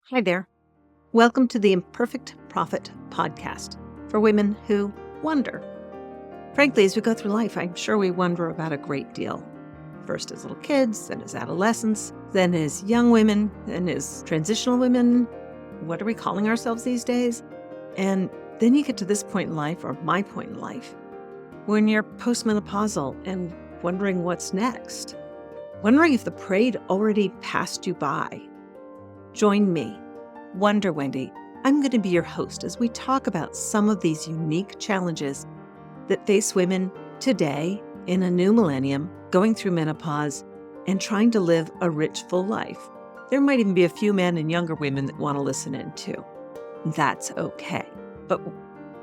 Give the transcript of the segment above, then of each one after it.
Hi there. Welcome to the Imperfect Profit podcast for women who wonder. Frankly, as we go through life, I'm sure we wonder about a great deal. First as little kids, then as adolescents, then as young women, then as transitional women. What are we calling ourselves these days? And then you get to this point in life, or my point in life, when you're postmenopausal and wondering what's next. Wondering if the parade already passed you by. Join me, Wonder Wendy. I'm going to be your host as we talk about some of these unique challenges that face women today in a new millennium, going through menopause and trying to live a rich, full life. There might even be a few men and younger women that want to listen in too. That's okay. But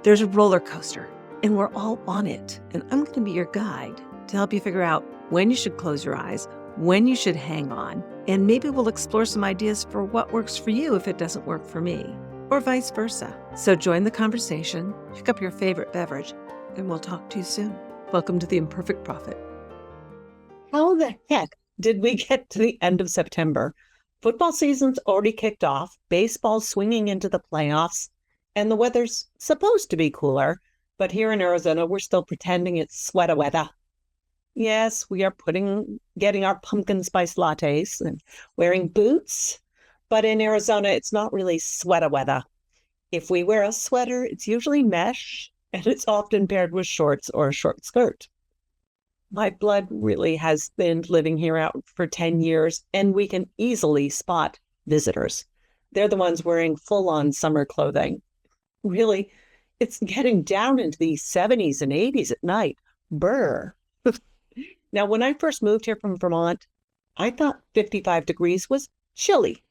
there's a roller coaster and we're all on it. And I'm going to be your guide to help you figure out when you should close your eyes, when you should hang on, and maybe we'll explore some ideas for what works for you if it doesn't work for me, or vice versa. So join the conversation, pick up your favorite beverage, and we'll talk to you soon. Welcome to the Imperfect Profit. How the heck did we get to the end of September? Football season's already kicked off, baseball's swinging into the playoffs, and the weather's supposed to be cooler, but here in Arizona, we're still pretending it's sweater weather. Yes, we are getting our pumpkin spice lattes and wearing boots, but in Arizona, it's not really sweater weather. If we wear a sweater, it's usually mesh, and it's often paired with shorts or a short skirt. My blood really has thinned living here out for 10 years, and we can easily spot visitors. They're the ones wearing full-on summer clothing. Really, it's getting down into the 70s and 80s at night. Brr. Now, when I first moved here from Vermont, I thought 55 degrees was chilly.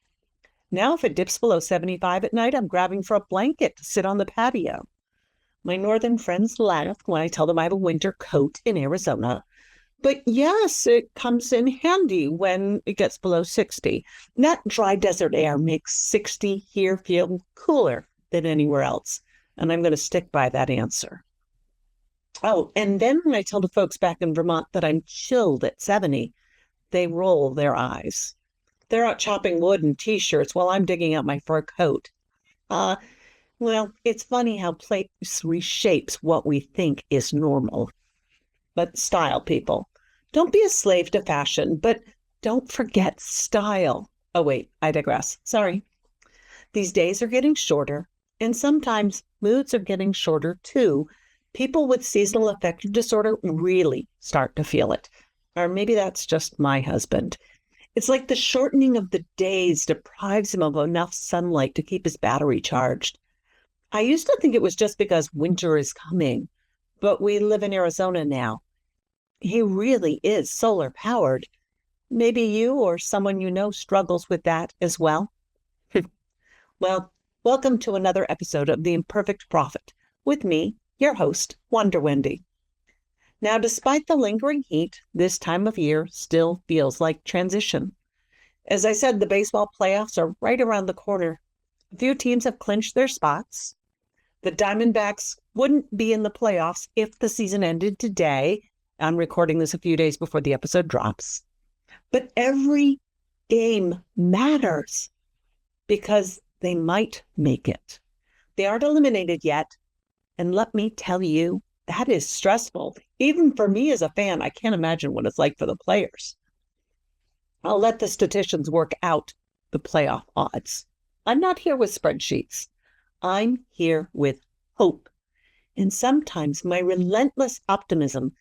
Now, if it dips below 75 at night, I'm grabbing for a blanket to sit on the patio. My northern friends laugh when I tell them I have a winter coat in Arizona. But yes, it comes in handy when it gets below 60. That dry desert air makes 60 here feel cooler than anywhere else. And I'm going to stick by that answer. Oh, and then when I tell the folks back in Vermont that I'm chilled at 70, they roll their eyes. They're out chopping wood and T-shirts while I'm digging out my fur coat. Well, it's funny how place reshapes what we think is normal. But style, people. Don't be a slave to fashion, but don't forget style. Oh, wait, I digress. Sorry. These days are getting shorter, and sometimes moods are getting shorter too. People with seasonal affective disorder really start to feel it. Or maybe that's just my husband. It's like the shortening of the days deprives him of enough sunlight to keep his battery charged. I used to think it was just because winter is coming, but we live in Arizona now. He really is solar powered. Maybe you or someone you know struggles with that as well. Well, welcome to another episode of The Imperfect Profit with me, your host, Wonder Wendy. Now, despite the lingering heat, this time of year still feels like transition. As I said, the baseball playoffs are right around the corner. A few teams have clinched their spots. The Diamondbacks wouldn't be in the playoffs if the season ended today. I'm recording this a few days before the episode drops. But every game matters because they might make it. They aren't eliminated yet. And let me tell you, that is stressful. Even for me as a fan, I can't imagine what it's like for the players. I'll let the statisticians work out the playoff odds. I'm not here with spreadsheets. I'm here with hope. And sometimes my relentless optimism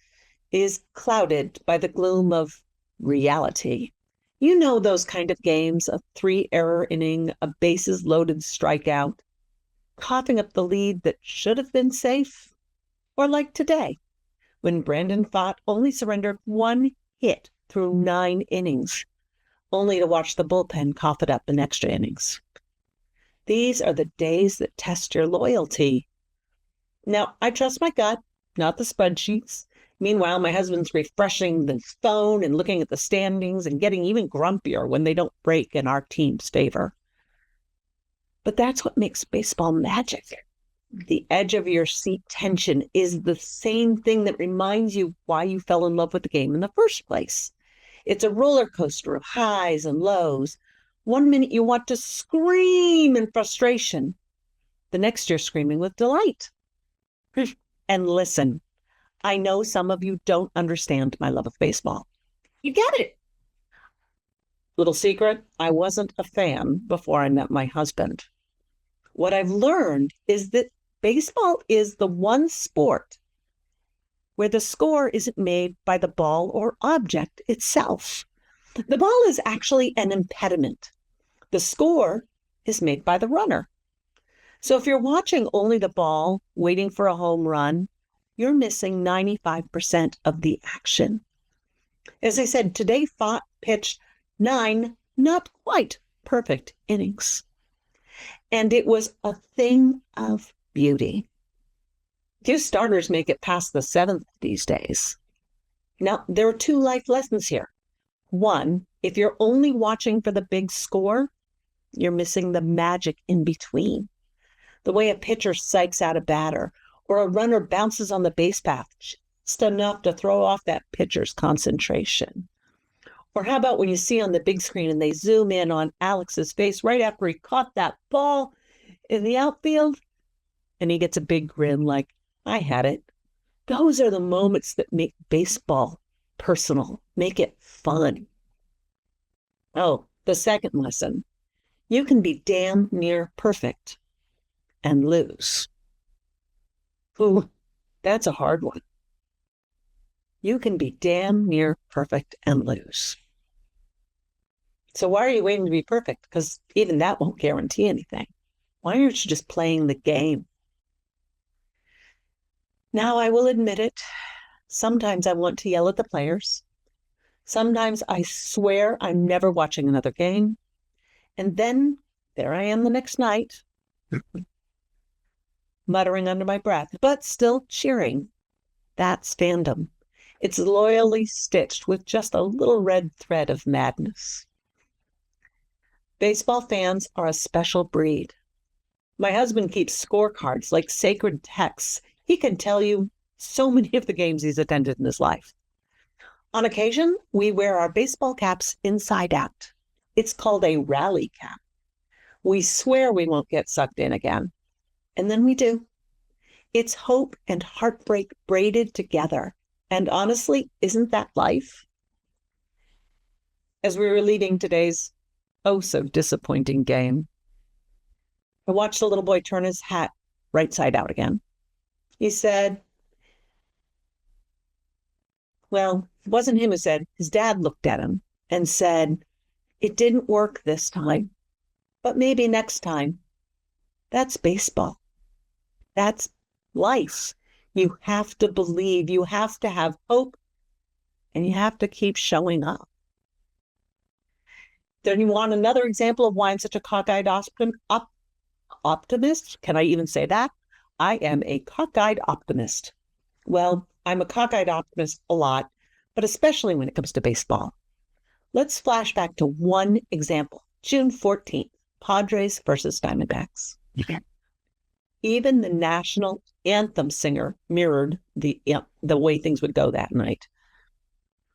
is clouded by the gloom of reality. You know those kind of games, a 3-error inning, a bases loaded strikeout, coughing up the lead that should have been safe? Or like today, when Brandon Pfaadt only surrendered 1 hit through 9 innings, only to watch the bullpen cough it up in extra innings. These are the days that test your loyalty. Now, I trust my gut, not the spreadsheets. Meanwhile, my husband's refreshing the phone and looking at the standings and getting even grumpier when they don't break in our team's favor. But that's what makes baseball magic. The edge of your seat tension is the same thing that reminds you why you fell in love with the game in the first place. It's a roller coaster of highs and lows, One minute you want to scream in frustration. The next you're screaming with delight. And listen, I know some of you don't understand my love of baseball. You get it. Little secret, I wasn't a fan before I met my husband. What I've learned is that baseball is the one sport where the score isn't made by the ball or object itself. The ball is actually an impediment. The score is made by the runner. So if you're watching only the ball, waiting for a home run, you're missing 95% of the action. As I said, today Font pitched 9 not quite perfect innings. And it was a thing of beauty. Few starters make it past the 7th these days. Now, there are 2 life lessons here. One, if you're only watching for the big score, you're missing the magic in between. The way a pitcher psychs out a batter, or a runner bounces on the base path just enough to throw off that pitcher's concentration. Or how about when you see on the big screen and they zoom in on Alex's face right after he caught that ball in the outfield, and he gets a big grin like, I had it. Those are the moments that make baseball personal, make it fun. Oh, the second lesson. You can be damn near perfect and lose. Ooh, that's a hard one. You can be damn near perfect and lose. So why are you waiting to be perfect? Because even that won't guarantee anything. Why aren't you just playing the game? Now, I will admit it. Sometimes I want to yell at the players. Sometimes I swear I'm never watching another game. And then there I am the next night, muttering under my breath, but still cheering. That's fandom. It's loyally stitched with just a little red thread of madness. Baseball fans are a special breed. My husband keeps scorecards like sacred texts. He can tell you so many of the games he's attended in his life. On occasion, we wear our baseball caps inside out. It's called a rally cap. We swear we won't get sucked in again. And then we do. It's hope and heartbreak braided together. And honestly, isn't that life? As we were leading today's so disappointing game, I watched a little boy turn his hat right side out again. He said, well, it wasn't him who said, his dad looked at him and said, it didn't work this time, but maybe next time. That's baseball. That's life. You have to believe, you have to have hope, and you have to keep showing up. Then you want another example of why I'm such a cockeyed optimist? Can I even say that? I am a cockeyed optimist. Well, I'm a cockeyed optimist a lot, but especially when it comes to baseball. Let's flash back to one example. June 14th, Padres versus Diamondbacks. Even the national anthem singer mirrored the way things would go that night.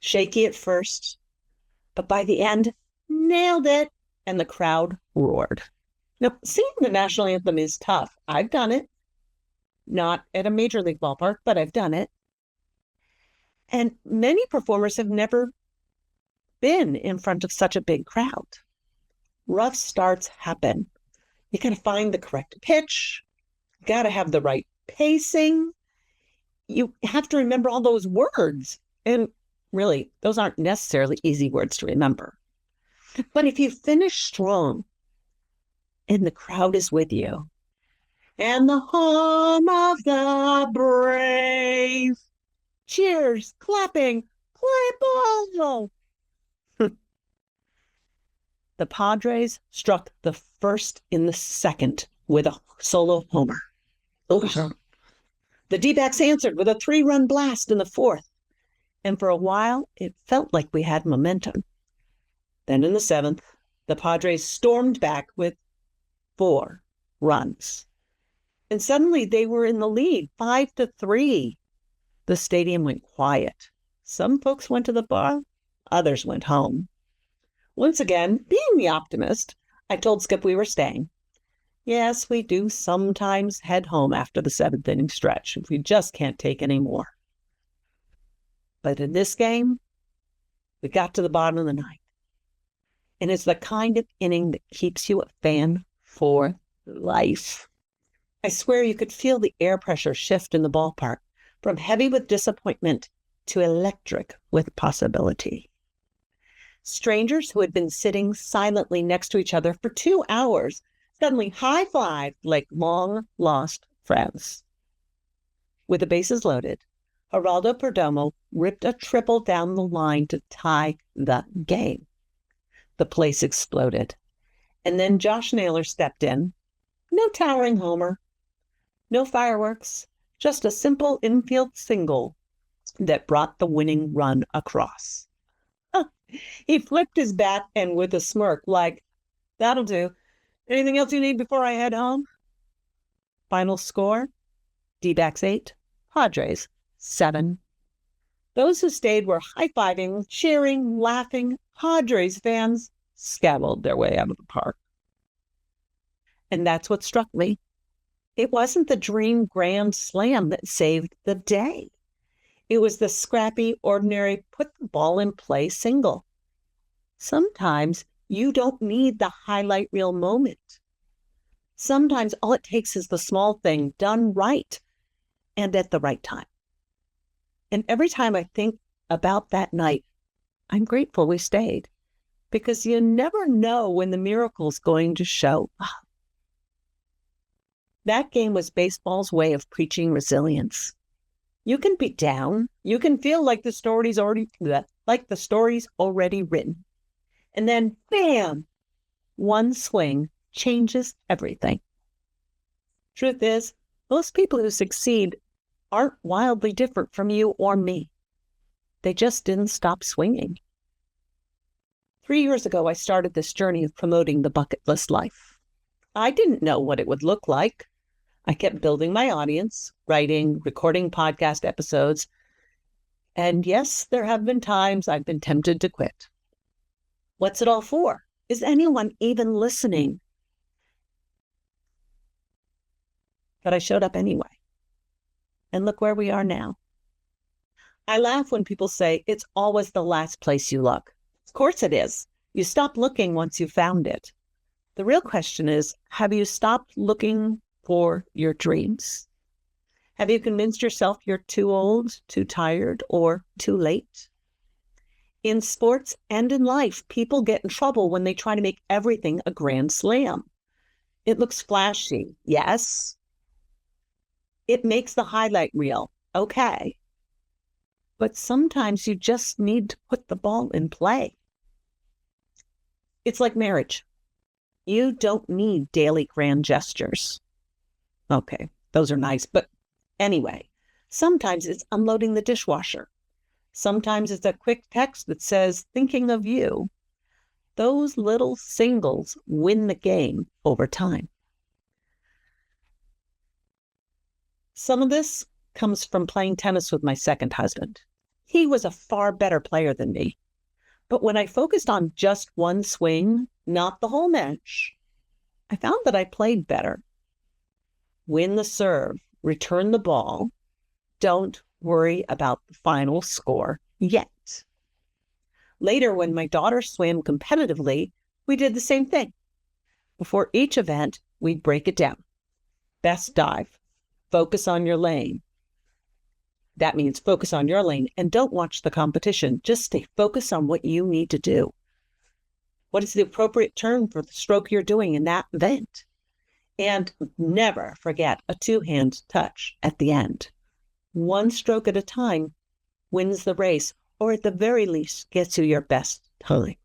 Shaky at first, but by the end, nailed it, and the crowd roared. Now, singing the national anthem is tough. I've done it. Not at a major league ballpark, but I've done it. And many performers have never been in front of such a big crowd. Rough starts happen. You got to find the correct pitch. You got to have the right pacing. You have to remember all those words. And really, those aren't necessarily easy words to remember. But if you finish strong and the crowd is with you, and the home of the brave, cheers, clapping, play ball. The Padres struck the first in the second with a solo homer. The D-backs answered with a 3-run blast in the fourth. And for a while, it felt like we had momentum. Then in the seventh, the Padres stormed back with 4 runs. And suddenly they were in the lead, 5-3. The stadium went quiet. Some folks went to the bar, others went home. Once again, being the optimist, I told Skip we were staying. Yes, we do sometimes head home after the seventh inning stretch if we just can't take any more. But in this game, we got to the bottom of the ninth. And it's the kind of inning that keeps you a fan for life. I swear you could feel the air pressure shift in the ballpark from heavy with disappointment to electric with possibility. Strangers who had been sitting silently next to each other for 2 hours suddenly high-fived like long-lost friends. With the bases loaded, Geraldo Perdomo ripped a triple down the line to tie the game. The place exploded. And then Josh Naylor stepped in. No towering homer, no fireworks, just a simple infield single that brought the winning run across. He flipped his bat and with a smirk like, "That'll do. Anything else you need before I head home?" Final score, D-backs 8, Padres 7. Those who stayed were high-fiving, cheering, laughing. Padres fans scabbled their way out of the park. And that's what struck me. It wasn't the dream grand slam that saved the day. It was the scrappy, ordinary, put the ball in play single. Sometimes you don't need the highlight reel moment. Sometimes all it takes is the small thing done right and at the right time. And every time I think about that night, I'm grateful we stayed, because you never know when the miracle's going to show up. That game was baseball's way of preaching resilience. You can be down. You can feel like the story's already written. And then, bam, one swing changes everything. Truth is, most people who succeed aren't wildly different from you or me. They just didn't stop swinging. 3 years ago, I started this journey of promoting the bucket list life. I didn't know what it would look like. I kept building my audience, writing, recording podcast episodes. And yes, there have been times I've been tempted to quit. What's it all for? Is anyone even listening? But I showed up anyway. And look where we are now. I laugh when people say it's always the last place you look. Of course it is. You stop looking once you've found it. The real question is, have you stopped looking for your dreams? Have you convinced yourself you're too old, too tired, or too late? In sports and in life, people get in trouble when they try to make everything a grand slam. It looks flashy, yes. It makes the highlight reel, okay. But sometimes you just need to put the ball in play. It's like marriage. You don't need daily grand gestures. Okay, those are nice, but anyway, sometimes it's unloading the dishwasher. Sometimes it's a quick text that says, "thinking of you." Those little singles win the game over time. Some of this comes from playing tennis with my second husband. He was a far better player than me. But when I focused on just one swing, not the whole match, I found that I played better. Win the serve, return the ball. Don't worry about the final score yet. Later, when my daughter swam competitively, we did the same thing. Before each event, we'd break it down. Best dive. Focus on your lane. That means focus on your lane and don't watch the competition. Just stay focused on what you need to do. What is the appropriate turn for the stroke you're doing in that event? And never forget a two-hand touch at the end. One stroke at a time wins the race, or at the very least gets you your best time.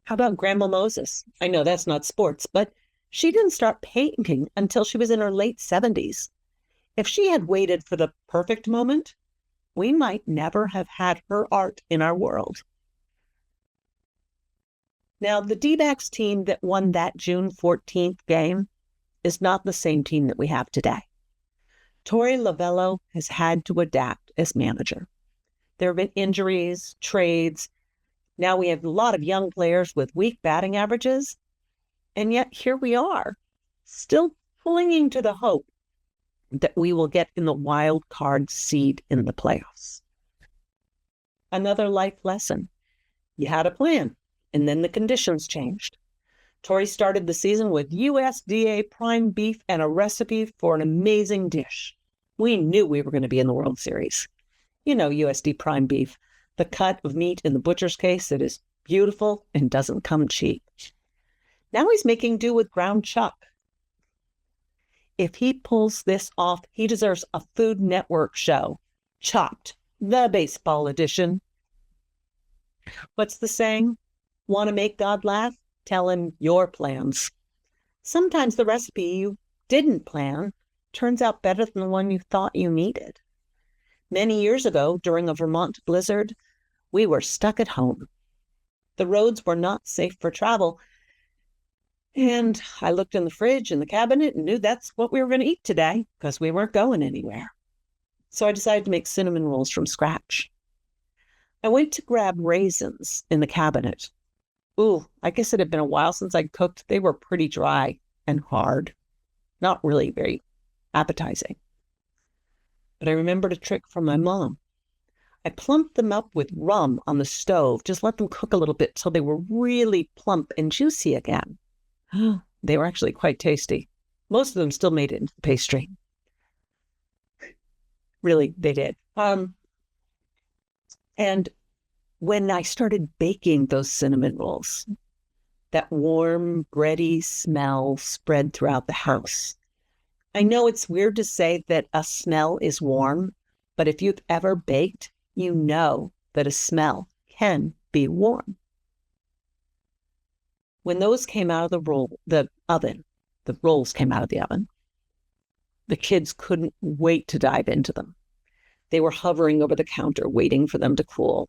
How about Grandma Moses? I know that's not sports, but she didn't start painting until she was in her late 70s. If she had waited for the perfect moment, we might never have had her art in our world. Now, the D-backs team that won that June 14th game is not the same team that we have today. Torey Lovullo has had to adapt as manager. There have been injuries, trades, Now we have a lot of young players with weak batting averages, and yet here we are, still clinging to the hope that we will get in the wild card seed in the playoffs. Another life lesson. You had a plan, and then the conditions changed. Tori started the season with USDA prime beef and a recipe for an amazing dish. We knew we were going to be in the World Series. You know, USD prime beef, the cut of meat in the butcher's case that is beautiful and doesn't come cheap. Now he's making do with ground chuck. If he pulls this off, he deserves a Food Network show. Chopped, the baseball edition. What's the saying? Want to make God laugh? Tell him your plans. Sometimes the recipe you didn't plan turns out better than the one you thought you needed. Many years ago, during a Vermont blizzard, we were stuck at home. The roads were not safe for travel, and I looked in the fridge and the cabinet and knew that's what we were going to eat today because we weren't going anywhere. So I decided to make cinnamon rolls from scratch. I went to grab raisins in the cabinet. Ooh, I guess it had been a while since I'd cooked. They were pretty dry and hard, not really very appetizing. But I remembered a trick from my mom. I plumped them up with rum on the stove, just let them cook a little bit till they were really plump and juicy again. They were actually quite tasty. Most of them still made it into the pastry. Really, they did. And when I started baking those cinnamon rolls, that warm, bready smell spread throughout the house. I know it's weird to say that a smell is warm, but if you've ever baked, you know that a smell can be warm. When those came out of the rolls came out of the oven, the kids couldn't wait to dive into them. They were hovering over the counter, waiting for them to cool.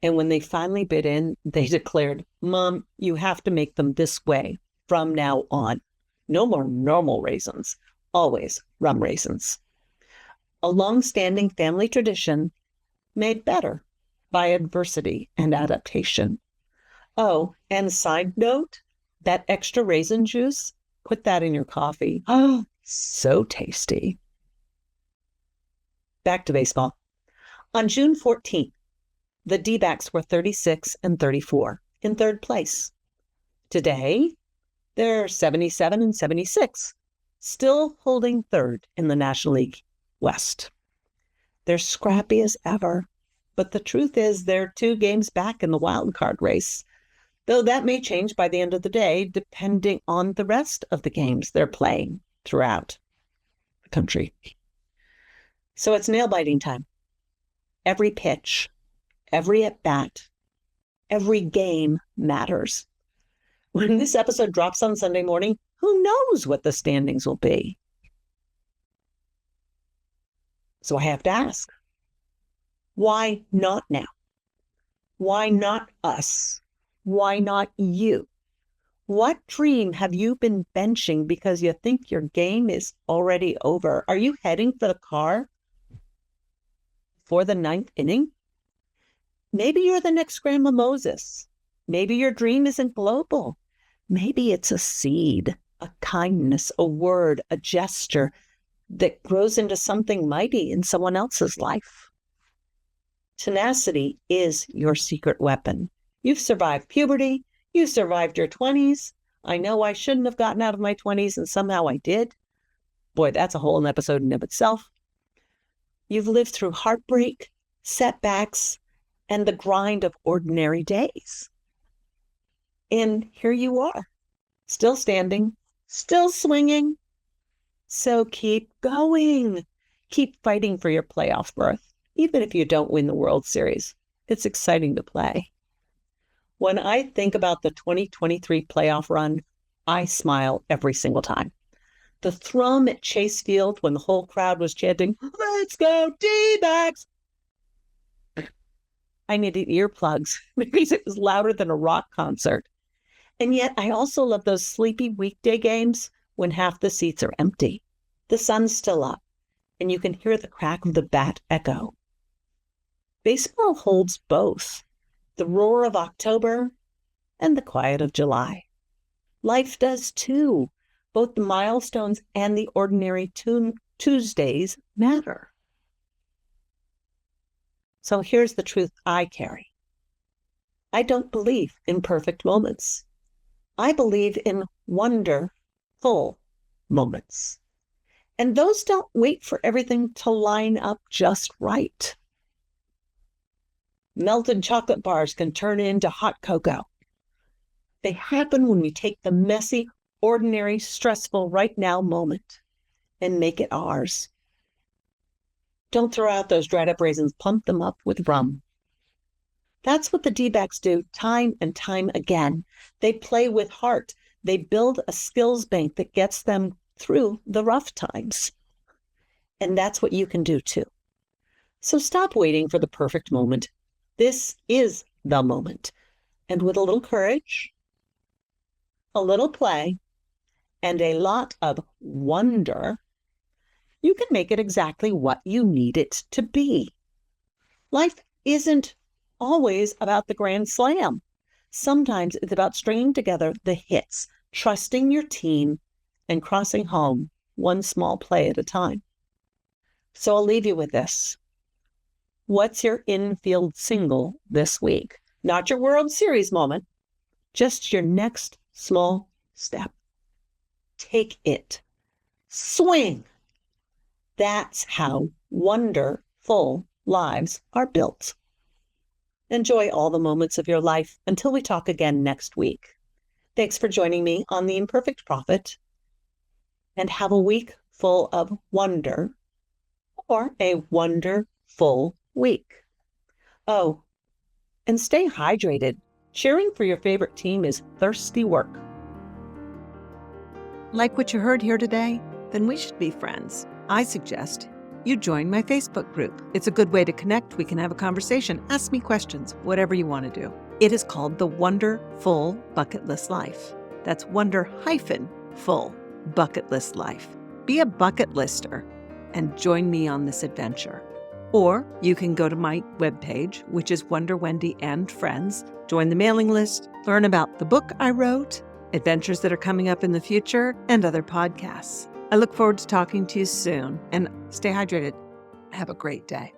And when they finally bit in, they declared, "Mom, you have to make them this way from now on. No more normal raisins, always rum raisins." A long-standing family tradition made better by adversity and adaptation. Oh, and side note, that extra raisin juice, put that in your coffee. Oh, so tasty. Back to baseball. On June 14th, the D-backs were 36-34 in third place. Today, they're 77-76, still holding third in the National League West. They're scrappy as ever, but the truth is they're 2 games back in the wild card race, though that may change by the end of the day, depending on the rest of the games they're playing throughout the country. So it's nail-biting time. Every pitch, every at-bat, every game matters. When this episode drops on Sunday morning, who knows what the standings will be? So I have to ask, why not now? Why not us? Why not you? What dream have you been benching because you think your game is already over? Are you heading for the car for the 9th inning? Maybe you're the next Grandma Moses. Maybe your dream isn't global. Maybe it's a seed, a kindness, a word, a gesture that grows into something mighty in someone else's life. Tenacity is your secret weapon. You've survived puberty. You survived your 20s. I know I shouldn't have gotten out of my 20s, and somehow I did. Boy, that's a whole episode in of itself. You've lived through heartbreak, setbacks, and the grind of ordinary days. And here you are, still standing, still swinging. So keep going. Keep fighting for your playoff berth, even if you don't win the World Series. It's exciting to play. When I think about the 2023 playoff run, I smile every single time. The thrum at Chase Field when the whole crowd was chanting, "Let's go D-backs!" I needed earplugs because it was louder than a rock concert. And yet I also love those sleepy weekday games when half the seats are empty. The sun's still up, and you can hear the crack of the bat echo. Baseball holds both. the roar of October, and the quiet of July. Life does too. Both the milestones and the ordinary Tuesdays matter. So here's the truth I carry. I don't believe in perfect moments. I believe in wonderful moments. And those don't wait for everything to line up just right. Melted chocolate bars can turn into hot cocoa. They happen when we take the messy, ordinary, stressful right now moment and make it ours. Don't throw out those dried up raisins, pump them up with rum. That's what the D-backs do time and time again. They play with heart. They build a skills bank that gets them through the rough times. And that's what you can do too. So stop waiting for the perfect moment. This is the moment. And with a little courage, a little play, and a lot of wonder, you can make it exactly what you need it to be. Life isn't always about the grand slam. Sometimes it's about stringing together the hits, trusting your team, and crossing home one small play at a time. So I'll leave you with this. What's your infield single this week? Not your World Series moment, just your next small step. Take it. Swing. That's how wonderful lives are built. Enjoy all the moments of your life until we talk again next week. Thanks for joining me on The Imperfect Prophet, and have a week full of wonder, or a wonderful week. Oh, and stay hydrated. Cheering for your favorite team is thirsty work. Like what you heard here today? Then we should be friends. I suggest you join my Facebook group. It's a good way to connect. We can have a conversation, ask me questions, whatever you want to do. It is called the Wonderful Bucket List Life. That's wonder-full bucket list life. Be a bucket lister and join me on this adventure. Or you can go to my webpage, which is Wonder Wendy and Friends, join the mailing list, learn about the book I wrote, adventures that are coming up in the future, and other podcasts. I look forward to talking to you soon, and stay hydrated. Have a great day.